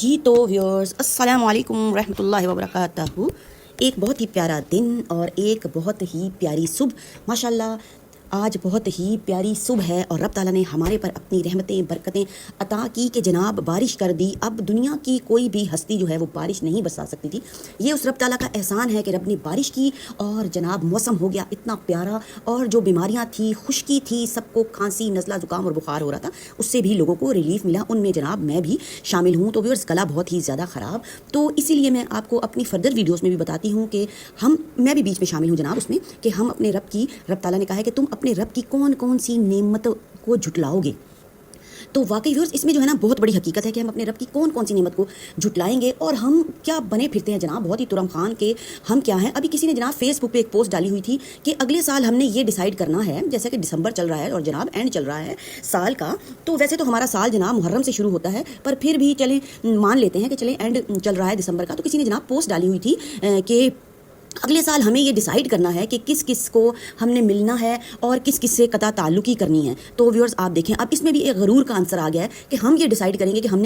جی تو ویورز السلام علیکم رحمۃ اللہ وبرکاتہ۔ ایک بہت ہی پیارا دن اور ایک بہت ہی پیاری صبح، ماشاءاللہ آج بہت ہی پیاری صبح ہے اور رب تعالیٰ نے ہمارے پر اپنی رحمتیں برکتیں عطا کی کہ جناب بارش کر دی۔ اب دنیا کی کوئی بھی ہستی جو ہے وہ بارش نہیں برسا سکتی تھی، یہ اس رب تعالیٰ کا احسان ہے کہ رب نے بارش کی اور جناب موسم ہو گیا اتنا پیارا، اور جو بیماریاں تھیں، خشکی تھی، سب کو کھانسی نزلہ زکام اور بخار ہو رہا تھا، اس سے بھی لوگوں کو ریلیف ملا، ان میں جناب میں بھی شامل ہوں۔ تو ویورز گلا بہت ہی زیادہ خراب، تو اسی لیے میں آپ کو اپنی فردر ویڈیوز میں بھی بتاتی ہوں کہ میں بھی بیچ میں شامل ہوں جناب اس میں، کہ ہم اپنے رب تعالیٰ نے کہا ہے کہ تم اپنے رب کی کون کون سی نعمتوں کو جھٹلاؤ گے۔ تو واقعی ویورز اس میں جو ہے نا بہت بڑی حقیقت ہے کہ ہم اپنے رب کی کون کون سی نعمت کو جھٹلائیں گے، اور ہم کیا بنے پھرتے ہیں جناب، بہت ہی ترم خان کے ہم کیا ہیں۔ ابھی کسی نے جناب فیس بک پہ ایک پوسٹ ڈالی ہوئی تھی کہ اگلے سال ہم نے یہ ڈیسائیڈ کرنا ہے، جیسا کہ دسمبر چل رہا ہے اور جناب اینڈ چل رہا ہے سال کا، تو ویسے تو ہمارا سال جناب محرم سے شروع ہوتا ہے، پر پھر بھی چلیں مان لیتے ہیں کہ چلیں اینڈ چل رہا ہے دسمبر کا۔ تو کسی نے جناب پوسٹ ڈالی ہوئی تھی کہ اگلے سال ہمیں یہ ڈیسائیڈ کرنا ہے کہ کس کس کو ہم نے ملنا ہے اور کس کس سے قطع تعلقی کرنی ہے۔ تو ویورز آپ دیکھیں اب اس میں بھی ایک غرور کا عنصر آ گیا ہے کہ ہم یہ ڈیسائیڈ کریں گے کہ ہم نے